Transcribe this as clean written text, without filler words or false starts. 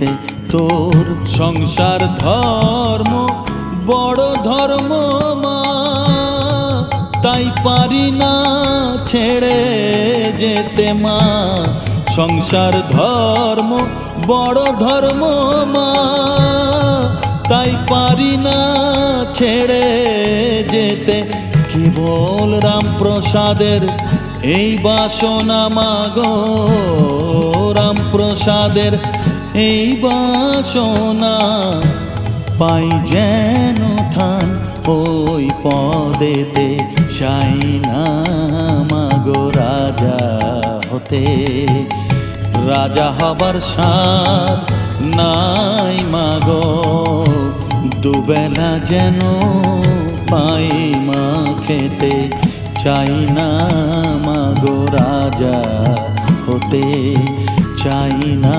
যেতে তোর সংসার ধর্ম বড় ধর্ম মা, তাই পারি না ছেড়ে যেতে মা। সংসার ধর্ম বড় ধর্ম মা, তাই পারি না ছেড়ে যেতে। কেবল রামপ্রসাদের এই বাসনা মাগো, রামপ্রসাদের এই বাসনা, পাই যেন ঠান ওই পদেতে। চাই না মাগো রাজা হতে, রাজা হবার স্বাদ নাই মাগো। দুবেলা যেন পাই মা খেতে, চাই না মাগো রাজা হতে, চাই না